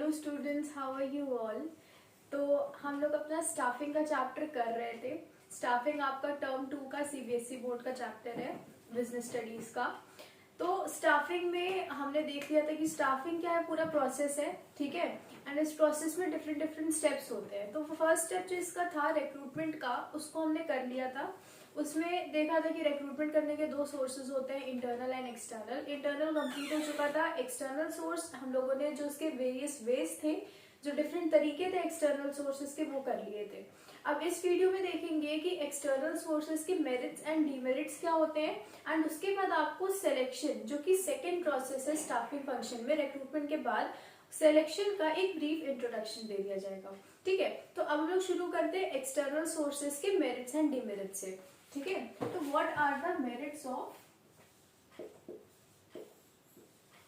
Hello students, how are you all. तो हम लोग अपना स्टाफिंग का चैप्टर कर रहे थे। स्टाफिंग आपका टर्म 2 का सीबीएसई बोर्ड का चैप्टर है, बिजनेस स्टडीज का। तो स्टाफिंग में हमने देख लिया था कि स्टाफिंग क्या है, पूरा प्रोसेस है, ठीक है। एंड इस प्रोसेस में डिफरेंट डिफरेंट स्टेप्स होते हैं। तो फर्स्ट स्टेप जो इसका था रिक्रूटमेंट का, उसको हमने कर लिया था। उसमें देखा था कि रिक्रूटमेंट करने के दो सोर्सेज होते हैं, internal and external. Internal complete हो चुका था। एक्सटर्नल सोर्स हम लोगों ने जो उसके वेरियस वेज थे, जो डिफरेंट तरीके थे एक्सटर्नल सोर्सेज के, वो कर लिए थे। अब इस वीडियो में देखेंगे कि एक्सटर्नल सोर्सेज के मेरिट्स एंड डीमेरिट्स क्या होते हैं। एंड उसके बाद आपको सिलेक्शन, जो कि सेकेंड प्रोसेस है स्टाफिंग फंक्शन में, रिक्रूटमेंट के बाद सिलेक्शन का एक ब्रीफ इंट्रोडक्शन दे दिया जाएगा, ठीक है। तो अब हम लोग शुरू करते हैं एक्सटर्नल सोर्सेज के मेरिट्स एंड डीमेरिट्स से, ठीक है। तो what are the merits of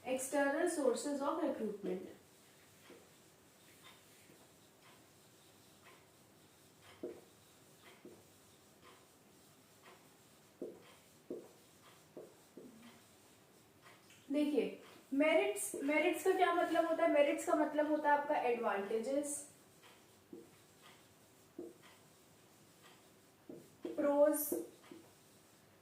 external sources of recruitment. देखिए, मेरिट्स का क्या मतलब होता है। मेरिट्स का मतलब होता है आपका एडवांटेजेस, प्रोज,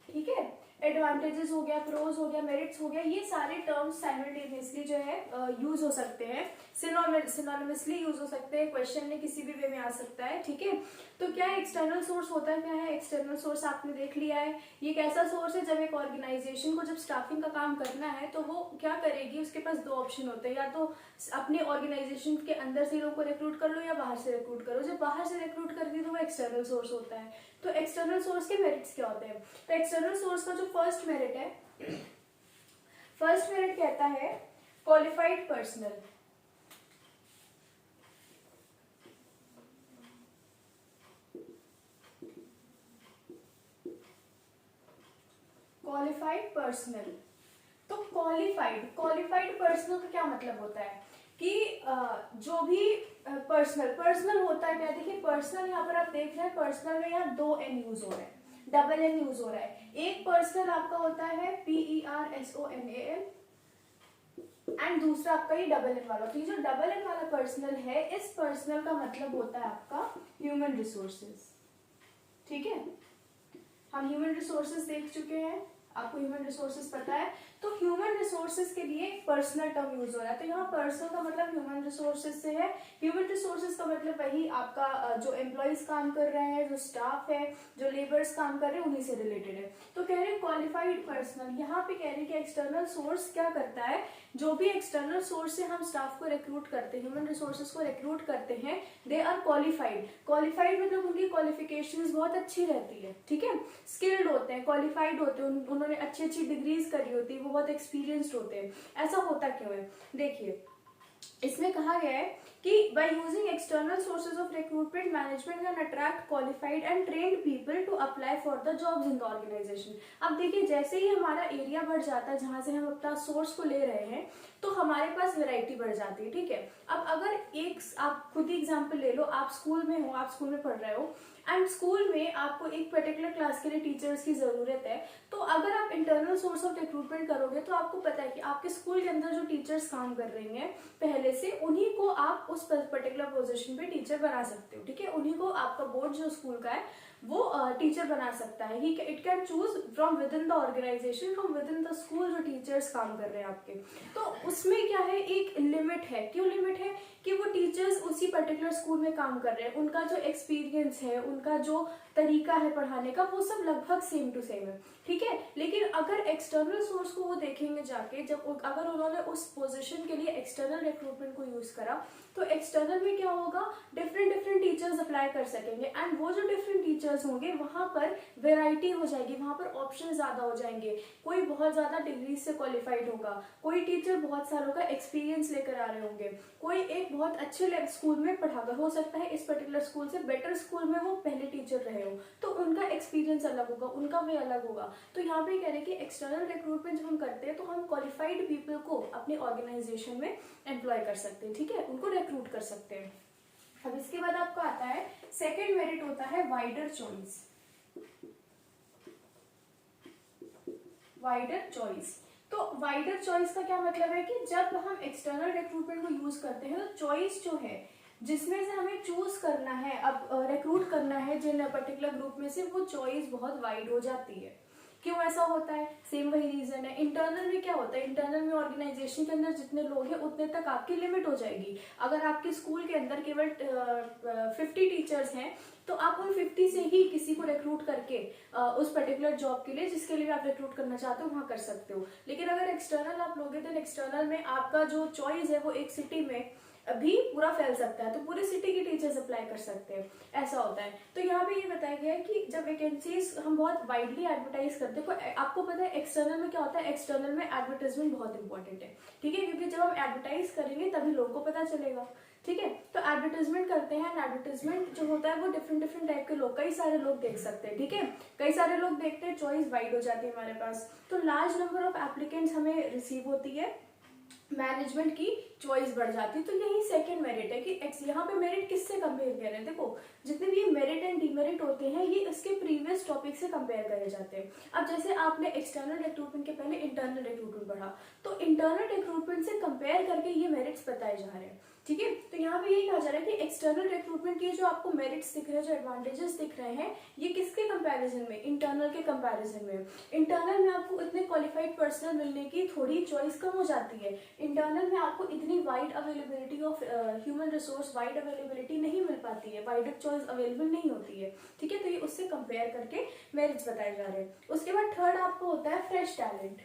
ठीक है। एडवांटेजेस हो गया, प्रोज हो गया, मेरिट्स हो गया, ये सारे टर्म्स साइमल्टेनियसली जो है यूज हो सकते हैं, सिनोनिमसली यूज हो सकते हैं, क्वेश्चन में किसी भी वे में आ सकता है, ठीक है। तो क्या एक्सटर्नल सोर्स होता है, क्या है एक्सटर्नल सोर्स, आपने देख लिया है। ये एक ऐसा सोर्स है जब एक ऑर्गेनाइजेशन को जब स्टाफिंग का काम करना है तो वो क्या करेगी, उसके पास दो ऑप्शन होते हैं, या तो अपने ऑर्गेनाइजेशन के अंदर से लोगों को रिक्रूट कर लो या बाहर से रिक्रूट करो। जब बाहर से रिक्रूट करती है तो वो एक्सटर्नल सोर्स होता है। तो एक्सटर्नल सोर्स के मेरिट्स क्या होते हैं। तो एक्सटर्नल सोर्स का जो फर्स्ट मेरिट है, फर्स्ट मेरिट कहता है क्वालिफाइड पर्सनल। क्वालिफाइड पर्सनल, तो क्वालिफाइड पर्सनल का क्या मतलब होता है कि जो भी पर्सनल होता है क्या, देखिए पर्सनल यहाँ पर आप देख रहे हैं, पर्सनल में यहाँ दो एन यूज हो रहा है, डबल एन यूज हो रहा है। एक पर्सनल आपका होता है PERSONAL एंड दूसरा आपका ये डबल एन वाला। तो ये जो डबल एन वाला पर्सनल है, इस पर्सनल का मतलब होता है आपका ह्यूमन रिसोर्सेज, ठीक है। हम ह्यूमन रिसोर्सेज देख चुके हैं, आपको ह्यूमन रिसोर्सेज पता है। तो ह्यूमन रिसोर्सेज के लिए पर्सनल टर्म यूज हो रहा है। तो यहाँ पर्सनल का मतलब ह्यूमन रिसोर्सेज से है। ह्यूमन रिसोर्सेज का मतलब वही आपका जो एम्प्लॉयज काम कर रहे हैं, जो स्टाफ है, जो लेबर्स काम कर रहे हैं, उन्हीं से रिलेटेड है। तो कह रहे हैं क्वालिफाइड पर्सनल। यहाँ पे कह रहे हैं कि एक्सटर्नल सोर्स क्या करता है, जो भी एक्सटर्नल सोर्स से हम स्टाफ को रिक्रूट करते हैं, ह्यूमन रिसोर्सेज को रिक्रूट करते हैं, दे आर क्वालिफाइड। क्वालिफाइड मतलब उनकी क्वालिफिकेशंस बहुत अच्छी रहती है, ठीक है। स्किल्ड होते हैं, क्वालिफाइड होते हैं, उन्होंने अच्छी अच्छी डिग्रीज करी होती है, वो बहुत एक्सपीरियंस्ड होते हैं। ऐसा होता क्यों है, देखिए इसमें कहा गया है कि by using external sources of recruitment, management can attract qualified and trained people to apply for the jobs in the organization। अब देखिए जैसे ही हमारा एरिया बढ़ जाता है जहां से हम अपना सोर्स को ले रहे हैं, तो हमारे पास वैरायटी बढ़ जाती है, ठीक है। अब अगर एक आप खुद ही एग्जांपल ले लो, आप स्कूल में हो, आप स्कूल में पढ़ रहे हो एंड स्कूल में आपको एक पर्टिकुलर क्लास के लिए टीचर्स की जरूरत है। तो अगर आप इंटरनल सोर्स ऑफ रिक्रूटमेंट करोगे तो आपको पता है कि आपके स्कूल के अंदर जो टीचर्स काम कर रही हैं पहले से, उन्हीं को आप उस पर्टिकुलर पोजीशन पे टीचर बना सकते हो, ठीक है। उन्हीं को आपका बोर्ड जो स्कूल का है वो टीचर बना सकता है। It can choose from within the organisation, from within the school जो टीचर्स काम कर रहे हैं आपके। तो उसमें क्या है, एक लिमिट है। क्यों लिमिट है, कि वो टीचर्स उसी पर्टिकुलर स्कूल में काम कर रहे हैं, उनका जो एक्सपीरियंस है, उनका जो तरीका है पढ़ाने का, वो सब लगभग सेम टू सेम है, ठीक है। लेकिन अगर एक्सटर्नल सोर्स को वो देखेंगे जाके, जब अगर उन्होंने उस पोजीशन के लिए एक्सटर्नल रिक्रूटमेंट को यूज करा, तो एक्सटर्नल में क्या होगा, डिफरेंट डिफरेंट टीचर्स अप्लाई कर सकेंगे। एंड वो जो डिफरेंट टीचर्स होंगे वहां पर वेराइटी हो जाएगी, वहां पर ऑप्शन ज्यादा हो जाएंगे। कोई बहुत ज्यादा डिग्री से क्वालिफाइड होगा, कोई टीचर बहुत सालों का एक्सपीरियंस लेकर आ रहे होंगे, कोई एक बहुत अच्छे स्कूल में पढ़ाकर, हो सकता है इस पर्टिकुलर स्कूल से बेटर स्कूल में वो पहले टीचर रहे हो, तो उनका एक्सपीरियंस अलग होगा, उनका वे अलग होगा। तो यहाँ पे कह रहे हैं कि एक्सटर्नल रिक्रूटमेंट जब हम करते हैं तो हम क्वालिफाइड पीपल को अपने ऑर्गेनाइजेशन में एम्प्लॉय कर सकते हैं, ठीक है, उनको रिक्रूट कर सकते हैं। अब इसके बाद आपको आता है सेकेंड मेरिट होता है वाइडर चॉइस। वाइडर चॉइस, तो वाइडर चॉइस का क्या मतलब है कि जब हम एक्सटर्नल रिक्रूटमेंट को यूज करते हैं तो चॉइस जो है जिसमें से हमें चूज करना है, अब रिक्रूट करना है जिन पर्टिकुलर ग्रुप में से, वो चॉइस बहुत वाइड हो जाती है। क्यों ऐसा होता है? सेम वही रीजन है। इंटरनल में क्या होता है, इंटरनल में ऑर्गेनाइजेशन के अंदर जितने लोग हैं उतने तक आपकी लिमिट हो जाएगी। अगर आपके स्कूल के अंदर केवल 50 टीचर्स हैं तो आप उन 50 से ही किसी को रिक्रूट करके उस पर्टिकुलर जॉब के लिए जिसके लिए आप रिक्रूट करना चाहते हो वहां कर सकते हो। लेकिन अगर एक्सटर्नल आप लोगे तो एक्सटर्नल में आपका जो चॉइस है वो एक सिटी में भी पूरा फैल सकता है, तो पूरी सिटी के टीचर्स अप्लाई कर सकते हैं, ऐसा होता है। तो यहाँ पे ये बताया गया है कि जब वैकेंसीज हम बहुत वाइडली एडवर्टाइज करते हैं, आपको पता है एक्सटर्नल में क्या होता है, एक्सटर्नल में एडवर्टाइजमेंट बहुत इंपॉर्टेंट है, ठीक है, क्योंकि जब हम एडवर्टाइज करेंगे तभी लोगों को पता चलेगा, ठीक है। तो एडवर्टाइजमेंट करते हैं, एडवर्टाइजमेंट जो होता है वो डिफरेंट डिफरेंट टाइप के लोग, कई सारे लोग देख सकते हैं, ठीक है, कई सारे लोग देखते हैं, चॉइस वाइड हो जाती है हमारे पास। तो लार्ज नंबर ऑफ एप्लीकेंट्स हमें रिसीव होती है, मैनेजमेंट की चॉइस बढ़ जाती है। तो यही सेकंड मेरिट है कि यहाँ पे मेरिट किससे कंपेयर कर रहे हैं, देखो जितने भी मेरिट एंड डीमेरिट होते हैं ये इसके प्रीवियस टॉपिक से कंपेयर करे जाते हैं। अब जैसे आपने एक्सटर्नल रिक्रूटमेंट के पहले इंटरनल रिक्रूटमेंट पढ़ा, तो इंटरनल रिक्रूटमेंट से कंपेयर करके ये मेरिट्स बताए जा रहे हैं, ठीक है। तो यहाँ पे यही कहा जा रहा है कि एक्सटर्नल रिक्रूटमेंट के जो आपको मेरिट्स दिख रहे हैं, जो एडवांटेजेस दिख रहे हैं, ये किसके कंपैरिजन में, इंटरनल के कंपैरिजन में। इंटरनल में आपको इतने क्वालिफाइड पर्सनल मिलने की थोड़ी चॉइस कम हो जाती है, इंटरनल में आपको इतनी wide availability of human resource, wide availability नहीं मिल पाती है, वाइडर चॉइस अवेलेबल नहीं होती है, ठीक है। तो ये उससे कंपेयर करके मेरिट्स बताए जा रहे हैं। उसके बाद थर्ड आपको होता है फ्रेश टैलेंट।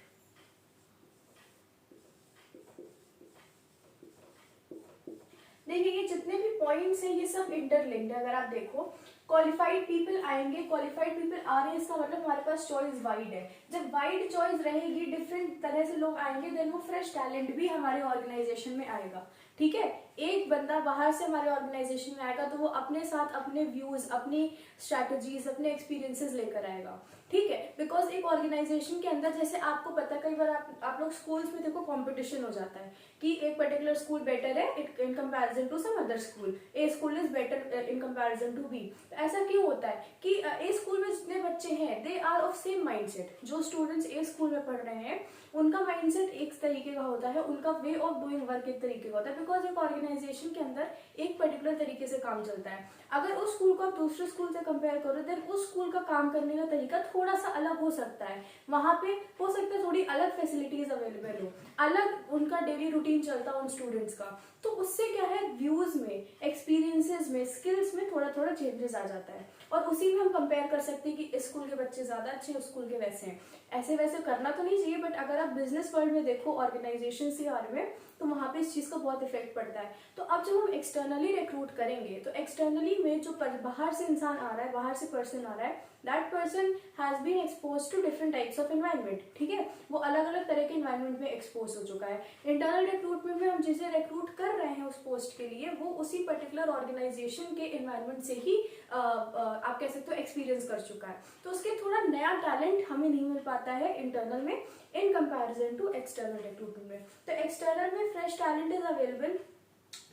देखिए ये जितने भी पॉइंट्स हैं ये सब इंटरलिंक्ड है। अगर आप देखो क्वालिफाइड पीपल आएंगे, क्वालिफाइड पीपल आ रहे हैं, इसका मतलब हमारे पास चॉइस वाइड है। जब वाइड चॉइस रहेगी, डिफरेंट तरह से लोग आएंगे, देन वो फ्रेश टैलेंट भी हमारे ऑर्गेनाइजेशन में आएगा, ठीक है। एक बंदा बाहर से हमारे ऑर्गेनाइजेशन में आएगा तो वो अपने साथ अपने व्यूज, अपनी स्ट्रैटेजीज, अपने एक्सपीरियंसेस लेकर आएगा, ठीक है। बिकॉज एक ऑर्गेनाइजेशन के अंदर, जैसे आपको पता है कई बार आप लोग स्कूल्स में देखो कंपटीशन हो जाता है कि एक पर्टिकुलर स्कूल बेटर है in comparison to some other school, A school is better in comparison to B. ऐसा क्यों होता है कि ए स्कूल में जितने बच्चे हैं they are of same mindset, जो स्टूडेंट्स ए स्कूल में पढ़ रहे हैं उनका माइंडसेट एक तरीके का होता है, उनका वे ऑफ डूइंग वर्क एक तरीके का होता है, बिकॉज एक ऑर्गेनाइजेशन के अंदर एक पर्टिकुलर तरीके से काम चलता है। अगर उस स्कूल को आप दूसरे स्कूल से कंपेयर करो देन उस स्कूल का काम करने का तरीका थोड़ा सा अलग हो सकता है, वहां पे हो सकता है थोड़ी अलग फैसिलिटीज अवेलेबल हो, अलग उनका डेली रूटीन चलता उन स्टूडेंट्स का, तो उससे क्या है व्यूज में, एक्सपीरियंसेस में, स्किल्स में थोड़ा थोड़ा चेंजेस आ जाता है। और उसी में हम कंपेयर कर सकते हैं कि इस स्कूल के बच्चे ज्यादा अच्छे, उस स्कूल के वैसे हैं। ऐसे वैसे करना तो नहीं चाहिए, बट अगर आप बिजनेस वर्ल्ड में देखो, ऑर्गेनाइजेशन के बारे में, तो वहां पे इस चीज का बहुत इफेक्ट पड़ता है। तो अब जब हम एक्सटर्नली रिक्रूट करेंगे तो एक्सटर्नली में जो बाहर से इंसान आ रहा है, बाहर से पर्सन आ रहा है, that person has been expose to different types of environment, ठीक है, वो अलग अलग तरह के एनवायरनमेंट में एक्सपोज हो चुका है। इंटरनल रिक्रूटमेंट में हम जिसे रिक्रूट कर रहे हैं उस पोस्ट के लिए, वो उसी पर्टिकुलर ऑर्गेनाइजेशन के एनवायरनमेंट से ही आप कह सकते हो एक्सपीरियंस कर चुका है, तो उसके थोड़ा नया टैलेंट हमें नहीं मिल पाता है इंटरनल में in comparison to external recruitment में। तो एक्सटर्नल में fresh talent is available,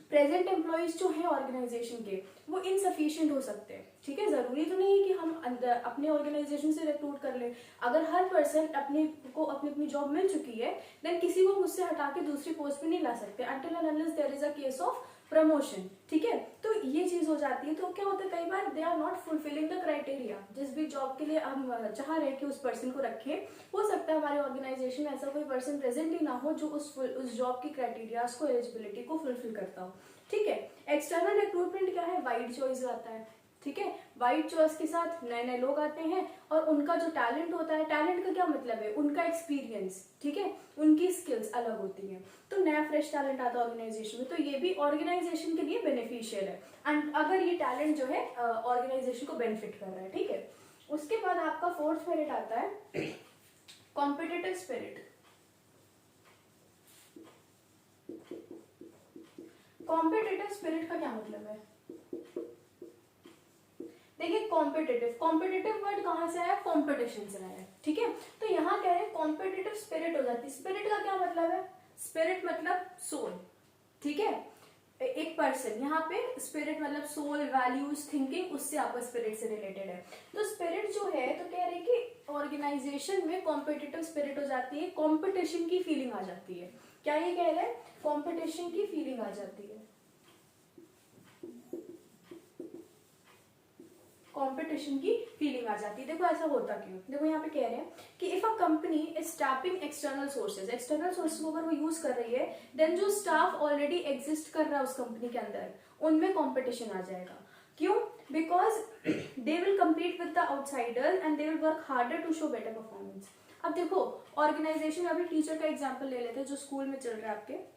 present employees जो है ऑर्गेनाइजेशन के वो इनसफिशिएंट हो सकते हैं, ठीक है। जरूरी तो नहीं है कि हम अपने ऑर्गेनाइजेशन से रिक्रूट कर लें। अगर हर पर्सन अपनी जॉब मिल चुकी है देन किसी को मुझसे हटा के दूसरी पोस्ट पे नहीं ला सकते until and unless there is a case of promotion, ठीक है। तो ये चीज हो जाती है। तो क्या होता है कई बार they are not fulfilling the criteria, जिस भी जॉब के लिए हम चाह रहे हैं कि उस पर्सन को रखें, हो सकता है हमारे ऑर्गेनाइजेशन में ऐसा कोई पर्सन प्रेजेंट ही ना हो जो उस जॉब की क्राइटेरिया को, एलिजिबिलिटी को फुलफिल करता हो, ठीक है। एक्सटर्नल रिक्रूटमेंट क्या है, वाइड चॉइस आता है, ठीक है। वाइड चॉइस के साथ नए नए लोग आते हैं और उनका जो टैलेंट होता है, टैलेंट का क्या मतलब है, उनका एक्सपीरियंस, ठीक है, उनकी स्किल्स अलग होती हैं, तो नया फ्रेश टैलेंट आता है ऑर्गेनाइजेशन में, तो ये भी ऑर्गेनाइजेशन के लिए बेनिफिशियल है एंड अगर ये टैलेंट जो है ऑर्गेनाइजेशन को बेनिफिट कर रहा है, ठीक है। उसके बाद आपका फोर्थ मेरिट आता है कॉम्पिटिटिव स्पिरिट। कॉम्पिटिटिव स्पिरिट का क्या मतलब है, देखिए कॉम्पिटिटिव वर्ड कहां से आया, कॉम्पिटिशन से आया, ठीक है। तो यहाँ कह रहे हैं कॉम्पिटिटिव स्पिरिट हो जाती है। स्पिरिट का क्या मतलब है, स्पिरिट मतलब सोल, ठीक है। एक पर्सन, यहाँ पे स्पिरिट मतलब सोल, वैल्यूज, थिंकिंग, उससे आपका स्पिरिट से रिलेटेड है। तो स्पिरिट जो है तो कह रहे हैं कि ऑर्गेनाइजेशन में कॉम्पिटिटिव स्पिरिट हो जाती है, कॉम्पिटिशन की फीलिंग आ जाती है। क्या ये कह रहे हैं? कॉम्पिटिशन की फीलिंग आ जाती है, कंपटीशन की फीलिंग आ जाती है। देखो ऐसा होता क्यों, देखो यहाँ पे कह रहे हैं कि if a company is tapping external sources, external sources को अगर वो यूज कर रही है, देन जो स्टाफ ऑलरेडी एग्जिस्ट कर रहा है उस कंपनी के अंदर, उनमें कंपटीशन आ जाएगा। क्यों? Because they will compete with the outsider and they will work harder to show better performance. अब देखो ऑर्गेनाइजेशन, अभी टीचर का एग्जाम्पल ले लेते हैं जो स्कूल में चल रहा है। आपके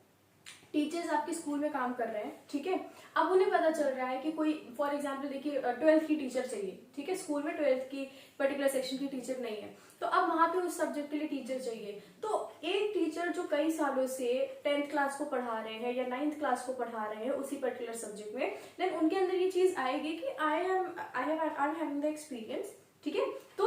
टीचर्स आपके स्कूल में काम कर रहे हैं, ठीक है। अब उन्हें पता चल रहा है कि कोई, फॉर एग्जांपल देखिए 12th की टीचर चाहिए, ठीक है। स्कूल में 12th की पर्टिकुलर सेक्शन की टीचर नहीं है, तो अब वहां पे उस सब्जेक्ट के लिए टीचर चाहिए। तो एक टीचर जो कई सालों से 10th क्लास को पढ़ा रहे हैं या 9th क्लास को पढ़ा रहे हैं उसी पर्टिकुलर सब्जेक्ट में, देन उनके अंदर ये चीज आएगी कि I am having the experience, ठीक है। तो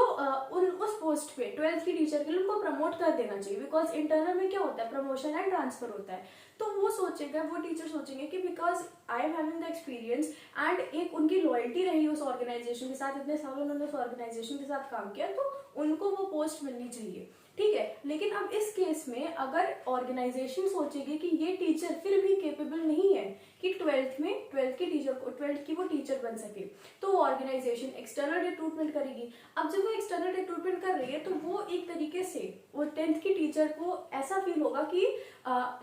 उस पोस्ट पे 12th की टीचर के लिए उनको प्रमोट कर देना चाहिए, बिकॉज इंटरनल में क्या होता है, प्रमोशन एंड ट्रांसफर होता है। तो वो सोचेगा, वो टीचर सोचेंगे कि because I am having the experience and एक उनकी लॉयल्टी रही उस ऑर्गेनाइजेशन के साथ, इतने सालों उन्होंने उस ऑर्गेनाइजेशन के साथ काम किया, तो उनको वो पोस्ट मिलनी चाहिए, ठीक है। लेकिन अब इस केस में अगर ऑर्गेनाइजेशन सोचेगी कि ये टीचर फिर भी केपेबल नहीं है कि 12th की टीचर को 12th की वो टीचर बन सके, तो वो ऑर्गेनाइजेशन एक्सटर्नल रिक्रूटमेंट करेगी। अब जब वो एक्सटर्नल रिक्रूटमेंट कर रही है तो वो एक तरीके से वो 10th की टीचर को ऐसा फील होगा कि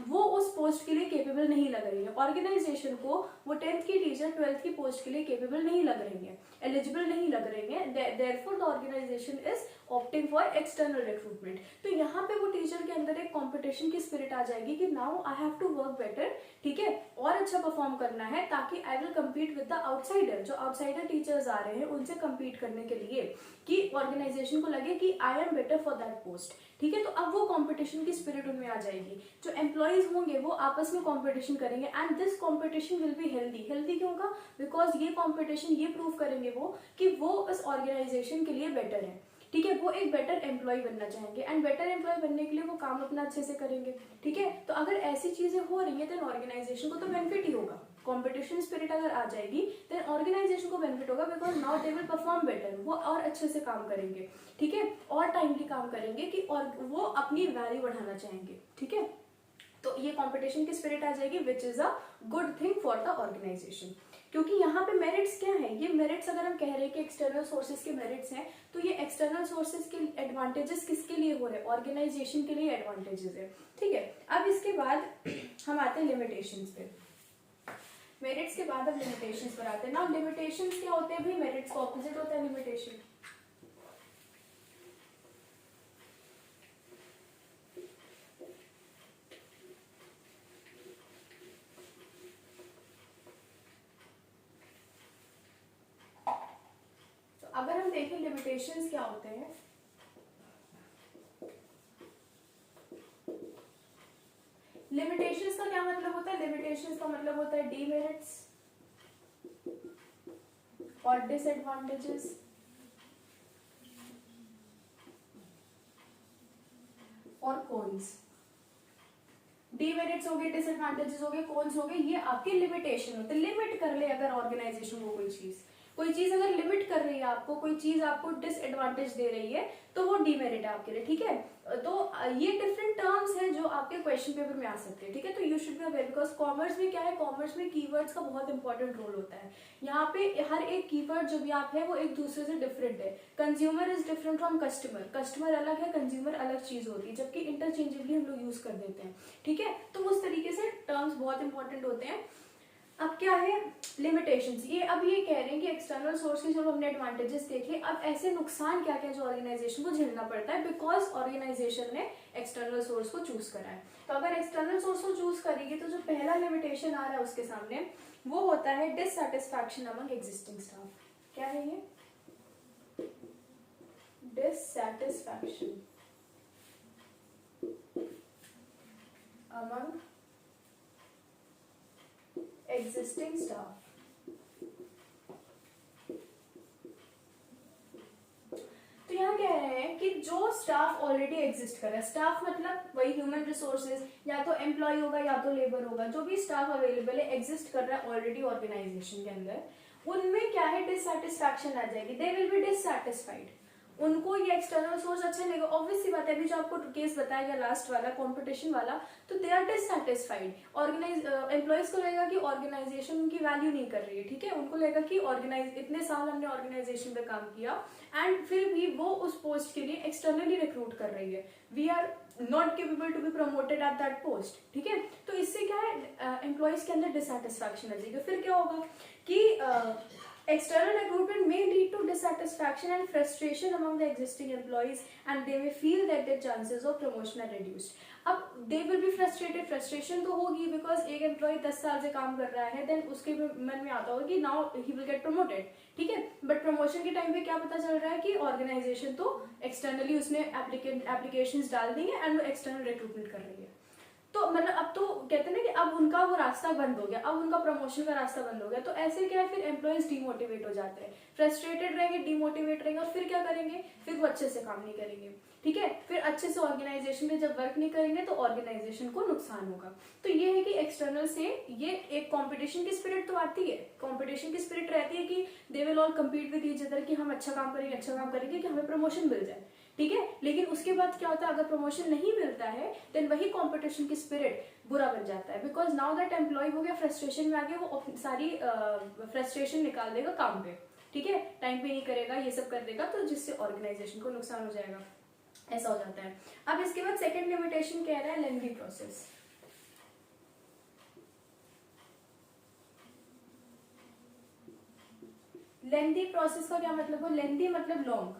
वो उस पोस्ट के लिए केपेबल नहीं लग रही है। ऑर्गेनाइजेशन को वो 10th की टीचर 12th की पोस्ट के लिए केपेबल नहीं लग रही है, एलिजिबल नहीं लग रही है, therefore the organisation is opting for external recruitment. तो यहाँ पे वो टीचर के अंदर एक कंपटीशन की स्पिरिट आ जाएगी कि now I have to work better, ठीक है, और अच्छा परफॉर्म करना है ताकि I will compete with the outsider, जो आउटसाइडर टीचर्स आ रहे हैं उनसे कम्पीट करने के लिए, कि ऑर्गेनाइजेशन को लगे कि I am better for that post, ठीक है। तो अब वो कंपटीशन की स्पिरिट उनमें आ जाएगी। जो एम्प्लॉइज होंगे वो आपस में कंपटीशन करेंगे and this competition will be healthy. Healthy क्यों होगा? बिकॉज ये कंपटीशन ये प्रूव करेंगे वो कि वो इस ऑर्गेनाइजेशन के लिए बेटर है, ठीक है। वो एक बेटर एम्प्लॉय बनना चाहेंगे एंड बेटर एम्प्लॉय बनने के लिए वो काम अपना अच्छे से करेंगे, ठीक है। तो अगर ऐसी चीजें हो रही है तो ऑर्गेनाइजेशन को तो बेनिफिट ही होगा। कंपटीशन स्पिरिट अगर आ जाएगी देन ऑर्गेनाइजेशन को बेनिफिट होगा, because now they will perform better, वो और अच्छे से काम करेंगे, ठीक है, और टाइमली काम करेंगे कि और वो अपनी वैल्यू बढ़ाना चाहेंगे, ठीक है। तो ये कंपटीशन की स्पिरिट आ जाएगी which is a good thing for the organisation. क्योंकि यहाँ पे मेरिट्स क्या है, ये मेरिट्स अगर हम कह रहे हैं कि एक्सटर्नल सोर्सेज के मेरिट्स हैं, तो ये एक्सटर्नल सोर्सेज के एडवांटेजेस किसके लिए हो रहे हैं? ऑर्गेनाइजेशन के लिए एडवांटेजेस है, ठीक है। अब इसके बाद हम आते हैं लिमिटेशंस पे। मेरिट्स के बाद अब लिमिटेशंस पर आते हैं ना। लिमिटेशंस क्या होते हैं भाई? मेरिट्स का ऑपोजिट होता है लिमिटेशन। अगर हम देखें लिमिटेशंस क्या होते हैं, लिमिटेशंस का क्या मतलब होता है? लिमिटेशंस का मतलब होता है डीमेरिट्स और डिसएडवांटेजेस और कॉन्स। डीमेरिट्स हो गए, डिसएडवांटेजेस हो गए, कॉन्स हो गए, ये आपके लिमिटेशन होते हैं। लिमिट कर ले अगर ऑर्गेनाइजेशन को कोई चीज अगर लिमिट कर रही है आपको, कोई चीज आपको डिसएडवांटेज दे रही है, तो वो डीमेरिट है आपके लिए, ठीक है। तो ये डिफरेंट टर्म्स हैं जो आपके क्वेश्चन पेपर में आ सकते हैं, ठीक है। तो you should be aware, because commerce में क्या है, कॉमर्स में कीवर्ड्स का बहुत इंपॉर्टेंट रोल होता है। यहाँ पे हर एक कीवर्ड जो भी आप है वो एक दूसरे से डिफरेंट है। Consumer is different from customer, customer अलग है, कंज्यूमर अलग चीज होती है, जबकि इंटरचेंजेबली हम लोग यूज कर देते हैं, ठीक है। तो उस तरीके से टर्म्स बहुत इंपॉर्टेंट होते हैं। अब क्या है लिमिटेशंस, ये अब ये कह रहे हैं कि एक्सटर्नल सोर्स की जब हमने एडवांटेजेस देखे, अब ऐसे नुकसान क्या क्या जो ऑर्गेनाइजेशन को झेलना पड़ता है बिकॉज ऑर्गेनाइजेशन ने एक्सटर्नल सोर्स को चूज करा है। तो अगर एक्सटर्नल सोर्स को चूज करेगी तो जो पहला लिमिटेशन आ रहा है उसके सामने वो होता है डिससैटिस्फैक्शन अमंग एग्जिस्टिंग स्टाफ। क्या है ये? Dissatisfaction among existing staff. तो यहाँ कह रहे हैं कि जो स्टाफ ऑलरेडी एग्जिस्ट कर रहा है, स्टाफ मतलब वही ह्यूमन रिसोर्सेज, या तो एम्प्लॉय होगा या तो लेबर होगा, जो भी स्टाफ अवेलेबल है एग्जिस्ट कर रहा है ऑलरेडी ऑर्गेनाइजेशन के अंदर, उनमें क्या है डिससैटिस्फैक्शन आ जाएगी, दे विल बी डिससैटिस्फाइड। उनको ये एक्सटर्नल सोर्स अच्छा लगेगा। ऑब्वियस सी बात है, अभी जो आपको केस बताया गया लास्ट वाला कंपटीशन वाला, तो दे आर डिससैटिस्फाइड। एम्प्लॉयज को लगेगा कि ऑर्गेनाइजेशन उनकी वैल्यू नहीं कर रही है, ठीक है, उनको लगेगा कि इतने साल हमने ऑर्गेनाइजेशन पे काम किया एंड फिर भी वो उस पोस्ट के लिए एक्सटर्नली रिक्रूट कर रही है, we are not capable to be promoted at that post, ठीक है। तो इससे क्या है, एम्प्लॉयज के अंदर डिससैटिस्फैक्शन आ जाएगी। फिर क्या होगा कि external recruitment may lead to dissatisfaction and frustration among the existing employees, and they may feel that their chances of promotion are reduced. अब they will be frustrated, frustration तो होगी, because एक एम्प्लॉय 10 साल से काम कर रहा है, देन उसके मन में आता होगा कि now he will get promoted, ठीक है। बट प्रमोशन के टाइम पे क्या पता चल रहा है कि ऑर्गेनाइजेशन तो एक्सटर्नली उसने एप्लीकेशंस डाल दी है एंड वो एक्सटर्नल रिक्रूटमेंट कर रही है। तो मतलब अब तो कहते हैं ना कि अब उनका वो रास्ता बंद हो गया, अब उनका प्रमोशन का रास्ता बंद हो गया। तो ऐसे क्या है, फिर एम्प्लॉयज डिमोटिवेट हो जाते हैं, फ्रस्ट्रेटेड रहेंगे, डिमोटिवेट रहेंगे, और फिर क्या करेंगे, फिर वो अच्छे से काम नहीं करेंगे, ठीक है। फिर अच्छे से ऑर्गेनाइजेशन में जब वर्क नहीं करेंगे तो ऑर्गेनाइजेशन को नुकसान होगा। तो ये है कि एक्सटर्नल से ये एक कंपटीशन की स्पिरिट तो आती है, कंपटीशन की स्पिरिट रहती है कि they will all compete with each other, कि हम अच्छा काम करेंगे कि हमें प्रमोशन मिल जाए, ठीक है। लेकिन उसके बाद क्या होता है, अगर प्रमोशन नहीं मिलता है देन वही कंपटीशन की स्पिरिट बुरा बन जाता है, बिकॉज नाउ दैट एम्प्लॉय हो गया फ्रस्ट्रेशन में आ गया, वो सारी फ्रस्ट्रेशन निकाल देगा काम पे, ठीक है, टाइम पे नहीं करेगा, ये सब कर देगा, तो जिससे ऑर्गेनाइजेशन को नुकसान हो जाएगा, ऐसा हो जाता है। अब इसके बाद सेकेंड लिमिटेशन कह रहा है लेंथी प्रोसेस। लेंथी प्रोसेस का क्या मतलब है, लेंथी मतलब लॉन्ग,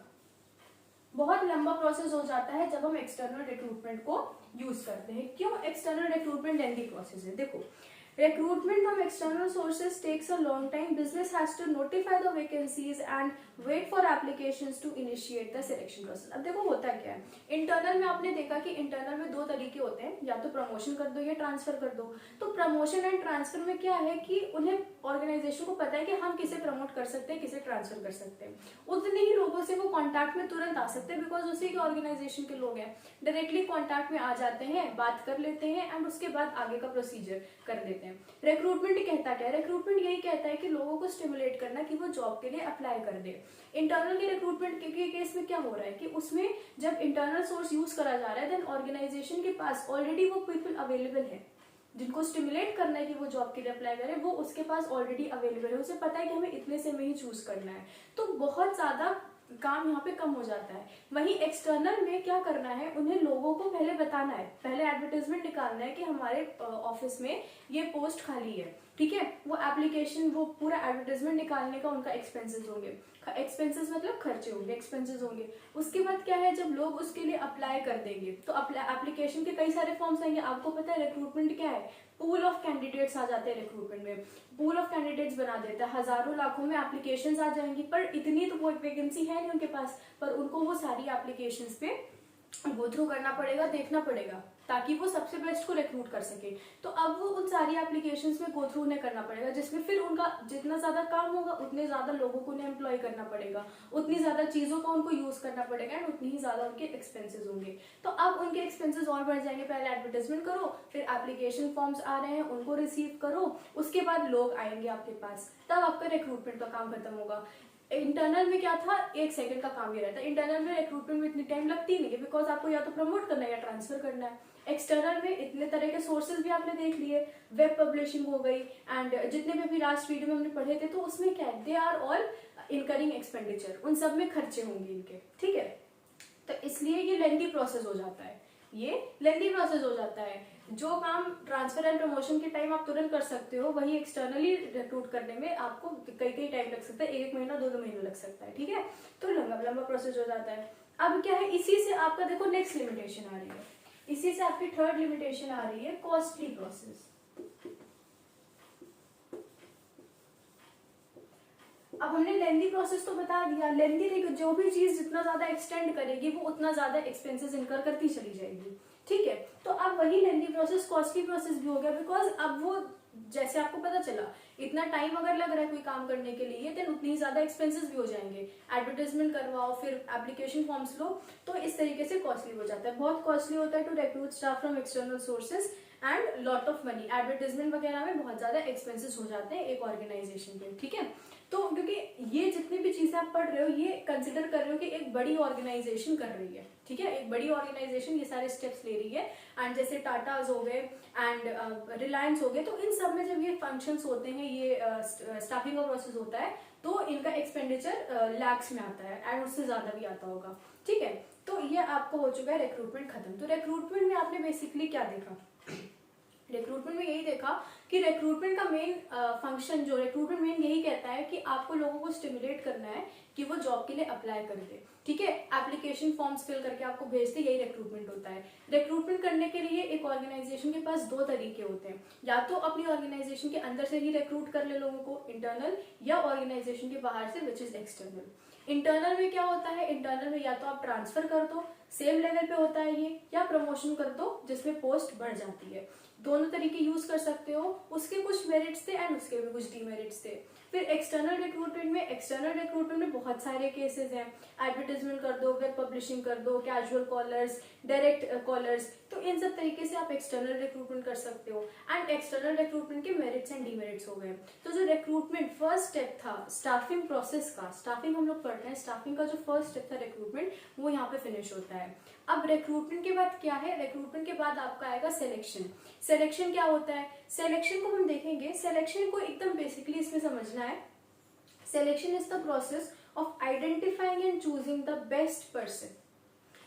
बहुत लंबा प्रोसेस हो जाता है जब हम एक्सटर्नल रिक्रूटमेंट को यूज करते हैं। क्यों एक्सटर्नल रिक्रूटमेंट लेंथी प्रोसेस है, देखो recruitment from external sources takes a long time. Business has to notify the vacancies and wait for applications to initiate the selection process. अब देखो होता क्या है, इंटरनल में आपने देखा कि इंटरनल में दो तरीके होते हैं, या तो प्रमोशन कर दो या ट्रांसफर कर दो। तो प्रमोशन एंड ट्रांसफर में क्या है कि उन्हें ऑर्गेनाइजेशन को पता है कि हम किसे प्रमोट कर सकते हैं, किसे ट्रांसफर कर सकते हैं, उतने ही लोगों से वो कॉन्टैक्ट में तुरंत आ सकते हैं, बिकॉज उसी के ऑर्गेनाइजेशन के लोग हैं, डायरेक्टली कॉन्टैक्ट में आ जाते हैं, बात कर लेते हैं एंड उसके बाद आगे का प्रोसीजर कर देते हैं। रिक्रूटमेंट कहता क्या है, रिक्रूटमेंट यही कहता है कि लोगों को स्टिमुलेट करना कि वो जॉब के लिए अप्लाई कर दे। इंटरनल के रिक्रूटमेंट के केस में क्या हो रहा है कि उसमें जब इंटरनल सोर्स यूज करा जा रहा है देन ऑर्गेनाइजेशन के पास ऑलरेडी वो पीपल अवेलेबल है, जिनको स्टिमुलेट करना है कि वो जॉब के लिए अप्लाई करे, वो उसके पास ऑलरेडी अवेलेबल है, उसे पता है कि हमें इतने से में ही चूज करना है, तो बहुत ज्यादा काम यहाँ पे कम हो जाता है। वहीं एक्सटर्नल में क्या करना है, उन्हें लोगों को पहले बताना है, पहले एडवर्टाइजमेंट निकालना है कि हमारे ऑफिस में ये पोस्ट खाली है, ठीक है। वो एप्लीकेशन, वो पूरा एडवर्टाइजमेंट निकालने का उनका एक्सपेंसेस होंगे, एक्सपेंसेस मतलब खर्चे होंगे, एक्सपेंसेस होंगे। उसके बाद क्या है, जब लोग उसके लिए अप्लाई कर देंगे तो एप्लीकेशन के कई सारे फॉर्म्स आएंगे। आपको पता है रिक्रूटमेंट क्या है, पूल ऑफ कैंडिडेट्स आ जाते हैं रिक्रूटमेंट में, पूल ऑफ कैंडिडेट्स बना देता है, हजारों लाखों में एप्लीकेशंस आ जाएंगी, पर इतनी तो वो वैकेंसी है नहीं उनके पास, पर उनको वो सारी एप्लीकेशंस पे गो थ्रू करना पड़ेगा, देखना पड़ेगा, ताकि वो सबसे बेस्ट को रिक्रूट कर सके। तो अब वो उन सारी एप्लीकेशंस में गो थ्रू उन्हें करना पड़ेगा, जिसमें फिर उनका जितना ज्यादा काम होगा उतने ज्यादा लोगों को उन्हें एम्प्लॉय करना पड़ेगा, उतनी ज्यादा चीजों का उनको यूज करना पड़ेगा एंड उतनी ही ज्यादा उनके एक्सपेंसेस होंगे। तो अब उनके एक्सपेंसेस और बढ़ जाएंगे, पहले एडवर्टाइजमेंट करो, फिर एप्लीकेशन फॉर्म्स आ रहे हैं उनको रिसीव करो, उसके बाद लोग आएंगे आपके पास, तब आपका रिक्रूटमेंट का काम खत्म होगा। इंटरनल में क्या था, 1 सेकंड का काम ये रहता है, इंटरनल में रिक्रूटमेंट में इतनी टाइम लगती नहीं है, बिकॉज आपको या तो प्रमोट करना है या ट्रांसफर करना है। एक्सटर्नल में इतने तरह के सोर्सेज भी आपने देख लिए, वेब पब्लिशिंग हो गई एंड जितने भी लास्ट वीडियो में हमने पढ़े थे, तो उसमें क्या है, they are all incurring expenditure, उन सब में खर्चे होंगे इनके, ठीक है। तो इसलिए ये लेंथी प्रोसेस हो जाता है, ये लेंथी प्रोसेस हो जाता है। जो काम ट्रांसफर एंड प्रमोशन के टाइम आप तुरंत कर सकते हो, वही एक्सटर्नली रिक्रूट करने में आपको कई टाइम लग सकता है, 1 महीना 2 महीना लग सकता है, ठीक है। तो लंबा प्रोसेस हो जाता है। अब क्या है, इसी से आपका देखो नेक्स्ट लिमिटेशन आ रही है, इसी से आपकी थर्ड लिमिटेशन आ रही है कॉस्टली प्रोसेस। अब हमने लेंथी प्रोसेस तो बता दिया, लेंथी देखो जो भी चीज जितना ज्यादा एक्सटेंड करेगी वो उतना ज्यादा एक्सपेंसेस इनकर करती चली जाएगी, ठीक है। तो अब वही लेंथी प्रोसेस कॉस्टली प्रोसेस भी हो गया, बिकॉज अब वो जैसे आपको पता चला इतना टाइम अगर लग रहा है कोई काम करने के लिए, देन उतनी ज्यादा एक्सपेंसेस भी हो जाएंगे, एडवर्टाइजमेंट करवाओ, फिर एप्लीकेशन फॉर्म्स लो, तो इस तरीके से कॉस्टली हो जाता है, बहुत कॉस्टली होता है to recruit staff from external sources and lot of money, advertisement वगैरह में बहुत ज्यादा एक्सपेंसेस हो जाते हैं एक ऑर्गेनाइजेशन के, ठीक है। तो क्योंकि ये जितनी भी चीजें आप पढ़ रहे हो ये कंसिडर कर रहे हो कि एक बड़ी ऑर्गेनाइजेशन कर रही है, ठीक है, एक बड़ी ऑर्गेनाइजेशन ये सारे स्टेप्स ले रही है, एंड जैसे टाटाज हो गए एंड रिलायंस हो गए, तो इन सब में जब ये फंक्शंस होते हैं, ये स्टाफिंग का प्रोसेस होता है, तो इनका एक्सपेंडिचर लैक्स में आता है एंड उससे ज्यादा भी आता होगा, ठीक है। तो ये आपको हो चुका है रिक्रूटमेंट खत्म। तो रिक्रूटमेंट में आपने बेसिकली क्या देखा, रिक्रूटमेंट में यही देखा कि रिक्रूटमेंट का मेन फंक्शन, जो रिक्रूटमेंट मेन यही कहता है कि आपको लोगों को स्टिमुलेट करना है कि वो जॉब के लिए अप्लाई कर दे, ठीक है, एप्लीकेशन फॉर्म्स फिल करके आपको भेजते, यही रिक्रूटमेंट होता है। रिक्रूटमेंट करने के लिए एक ऑर्गेनाइजेशन के पास दो तरीके होते हैं, या तो अपनी ऑर्गेनाइजेशन के अंदर से ही रिक्रूट कर ले लोगों को इंटरनल, या ऑर्गेनाइजेशन के बाहर से विच इज एक्सटर्नल। इंटरनल में क्या होता है, इंटरनल में या तो आप ट्रांसफर कर दो, सेम लेवल पे होता है ये, या प्रमोशन कर दो जिसमें पोस्ट बढ़ जाती है, दोनों तरीके यूज कर सकते हो। उसके कुछ मेरिट्स थे एंड उसके भी कुछ डीमेरिट्स थे। फिर एक्सटर्नल रिक्रूटमेंट में बहुत सारे केसेस हैं, एडवर्टाइजमेंट कर दो, वेब पब्लिशिंग कर दो, कैजुअल कॉलर्स, डायरेक्ट कॉलर्स, तो इन सब तरीके से आप एक्सटर्नल रिक्रूटमेंट कर सकते हो। एंड एक्सटर्नल रिक्रूटमेंट के मेरिट्स एंड डीमेरिट्स हो गए। तो जो रिक्रूटमेंट फर्स्ट स्टेप था स्टाफिंग प्रोसेस का, स्टाफिंग हम लोग पढ़ रहे हैं, स्टाफिंग का जो फर्स्ट स्टेप था रिक्रूटमेंट, वो यहाँ पे फिनिश होता है। अब रिक्रूटमेंट के बाद क्या है, रिक्रूटमेंट के बाद आपका आएगा सिलेक्शन। सिलेक्शन क्या होता है, सिलेक्शन को हम देखेंगे, सिलेक्शन को एकदम बेसिकली इसमें समझना है। Selection is the process of identifying and choosing the best person.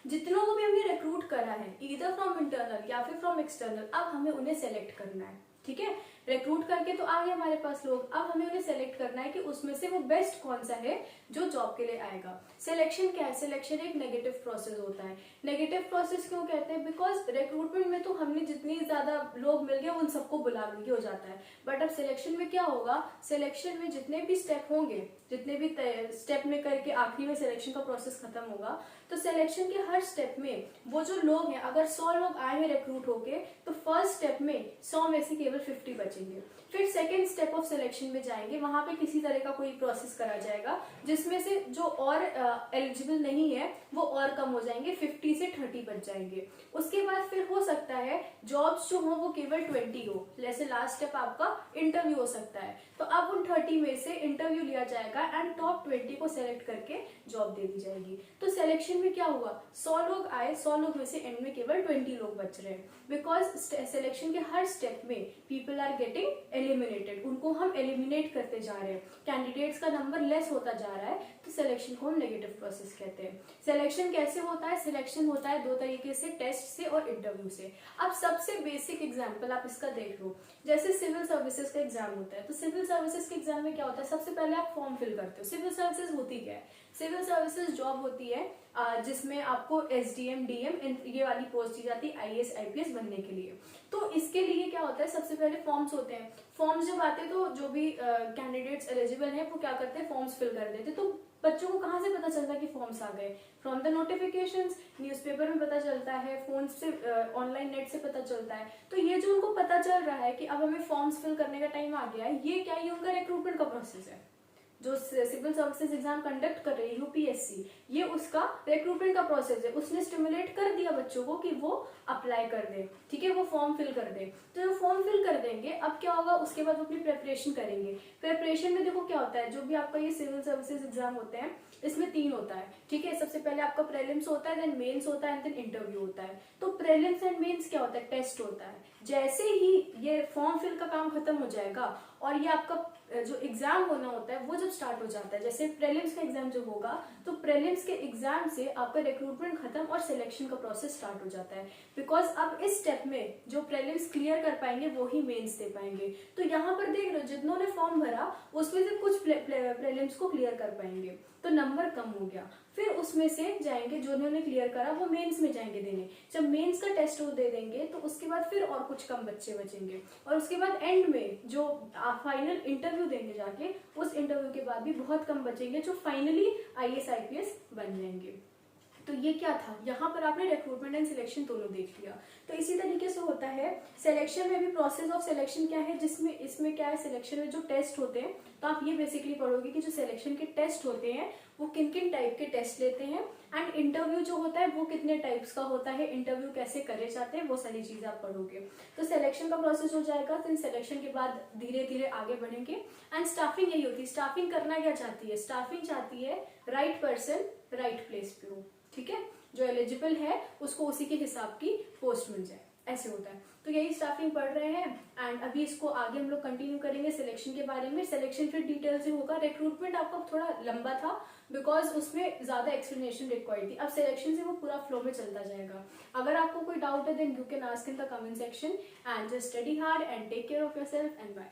जितनों को भी हमने रिक्रूट करा है, ईदर फ्रॉम इंटरनल या फिर फ्रॉम एक्सटर्नल, अब हमें उन्हें सेलेक्ट करना है, ठीक है। रिक्रूट करके तो आ गए हमारे पास लोग, अब हमें उन्हें सेलेक्ट करना है कि उसमें से वो बेस्ट कौन सा है जो जॉब के लिए आएगा। सिलेक्शन क्या है, सिलेक्शन एक नेगेटिव प्रोसेस होता है। नेगेटिव प्रोसेस क्यों कहते हैं, बिकॉज रिक्रूटमेंट में तो हमने जितनी ज्यादा लोग मिल गए उन सबको बुला लेंगे, हो जाता है। बट अब सिलेक्शन में क्या होगा, सिलेक्शन में जितने भी स्टेप होंगे, जितने भी स्टेप में करके आखिरी में सिलेक्शन का प्रोसेस खत्म होगा, तो सिलेक्शन के हर स्टेप में वो जो लोग हैं, अगर 100 लोग आए हैं रिक्रूट होके, तो फर्स्ट स्टेप में 100 में से केवल 50 बचेंगे। फिर सेकेंड स्टेप ऑफ सिलेक्शन में जाएंगे, वहां पे किसी तरह का कोई प्रोसेस करा जाएगा जिसमें से जो और एलिजिबल नहीं है वो और कम हो जाएंगे, 50 से 30 बच जाएंगे। उसके बाद फिर हो सकता है जॉब्स जो हो वो केवल 20 हो, जैसे लास्ट स्टेप आपका इंटरव्यू हो सकता है, तो अब उन 30 में से इंटरव्यू लिया जाएगा एंड टॉप 20 को सेलेक्ट करके जॉब दे दी जाएगी। तो सिलेक्शन में क्या हुआ, 100 लोग आए, 100 लोग में से एंड में केवल 20 लोग बच रहे हैं, बिकॉज सिलेक्शन के हर स्टेप में पीपल आर गेटिंग एलिमिनेटेड, उनको हम एलिमिनेट करते जा रहे हैं, कैंडिडेट्स का नंबर लेस होता जा रहा है, तो सिलेक्शन को हम नेगेटिव प्रोसेस कहते हैं। सिलेक्शन कैसे होता है, सिलेक्शन होता है दो तरीके से, टेस्ट से और इंटरव्यू से। अब सबसे बेसिक एग्जांपल आप इसका देख लो, जैसे सिविल सर्विसेज का एग्जाम होता है, तो सिविल सर्विसेज के एग्जाम में क्या होता है, सबसे पहले आप फॉर्म फिल करते हो। सिविल सर्विसेज होती क्या है, सिविल सर्विसेज जॉब होती है जिसमें आपको एसडीएम, डीएम ये वाली पोस्ट दी जाती है आईएएस आईपीएस बनने के लिए। तो इसके लिए क्या होता है, सबसे पहले फॉर्म्स होते हैं। फॉर्म्स जब आते हैं तो जो भी कैंडिडेट्स एलिजिबल हैं वो क्या करते हैं, फॉर्म्स फिल कर देते हैं। तो बच्चों को कहाँ से पता चलता है कि फॉर्म्स आ गए, फ्रॉम द नोटिफिकेशंस, न्यूज़पेपर में पता चलता है, फोन से ऑनलाइन नेट से पता चलता है। तो ये जो उनको पता चल रहा है कि अब हमें फॉर्म्स फिल करने का टाइम आ गया है, ये क्या, ये उनका रिक्रूटमेंट का प्रोसेस है। जो सिविल सर्विसेज एग्जाम कंडक्ट कर रही है यूपीएससी, ये उसका रिक्रूटमेंट का प्रोसेस है। उसने स्टिमुलेट कर दिया बच्चों को कि वो अप्लाई कर दे, ठीक है, वो फॉर्म फिल कर दे। तो जो फॉर्म फिल कर देंगे, अब क्या होगा, उसके बाद वो अपनी प्रेपरेशन करेंगे। प्रेपरेशन में देखो क्या होता है, जो भी आपका ये सिविल सर्विसेज एग्जाम होते हैं इसमें 3 होता है, ठीक है। सबसे पहले आपका प्रीलिम्स होता है, देन मेंस होता है, देन इंटरव्यू होता है। तो प्रीलिम्स एंड मेंस क्या होता है, टेस्ट होता है। जैसे ही ये फॉर्म फिल का काम खत्म हो जाएगा और ये आपका जो एग्जाम होना होता है वो जब स्टार्ट हो जाता है, जैसे प्रीलिम्स का एग्जाम जब होगा तो प्रीलिम्स के एग्जाम से आपका रिक्रूटमेंट खत्म और सिलेक्शन का प्रोसेस स्टार्ट हो जाता है। बिकॉज अब इस स्टेप में जो प्रीलिम्स क्लियर कर पाएंगे वो ही मेंस दे पाएंगे। तो यहाँ पर देख लो, जितनों ने फॉर्म भरा उसमें से कुछ प्रीलिम्स को क्लियर कर पाएंगे, तो नंबर कम हो गया। फिर उसमें से जाएंगे, जो उन्होंने क्लियर करा वो मेंस में जाएंगे देने। जब मेंस का टेस्ट वो दे देंगे तो उसके बाद फिर और कुछ कम बच्चे बचेंगे, और उसके बाद एंड में जो फाइनल इंटरव्यू देंगे जाके, उस इंटरव्यू के बाद भी बहुत कम बचेंगे जो फाइनली आईएएस आईपीएस बन जाएंगे। तो ये क्या था, यहाँ पर आपने रिक्रूटमेंट एंड सिलेक्शन दोनों देख लिया। तो इसी तरीके से होता है सिलेक्शन में भी। प्रोसेस ऑफ सिलेक्शन क्या है, जिसमें इसमें क्या है, सिलेक्शन में जो टेस्ट होते हैं, तो आप ये बेसिकली पढ़ोगे कि जो सिलेक्शन के टेस्ट होते हैं वो किन किन टाइप के टेस्ट लेते हैं, एंड इंटरव्यू जो होता है वो कितने टाइप्स का होता है, इंटरव्यू कैसे करे जाते हैं, वो सारी चीजें आप पढ़ोगे। तो सिलेक्शन का प्रोसेस हो जाएगा, फिर सिलेक्शन के बाद धीरे धीरे आगे बढ़ेंगे। एंड स्टाफिंग यही होती है। स्टाफिंग करना क्या चाहती है, स्टाफिंग चाहती है राइट पर्सन राइट प्लेस पे हो, ठीक है, जो एलिजिबल है उसको उसी के हिसाब की पोस्ट मिल जाए, ऐसे होता है। तो यही स्टाफिंग पढ़ रहे हैं, एंड अभी इसको आगे हम लोग कंटिन्यू करेंगे सिलेक्शन के बारे में। सिलेक्शन फिर डिटेल से होगा। रिक्रूटमेंट आपका थोड़ा लंबा था बिकॉज उसमें ज्यादा एक्सप्लेनेशन रिक्वायर्ड थी। अब सिलेक्शन से वो पूरा फ्लो में चलता जाएगा। अगर आपको कोई डाउट है then you can ask in the comment section, and just study hard and take care of yourself and bye.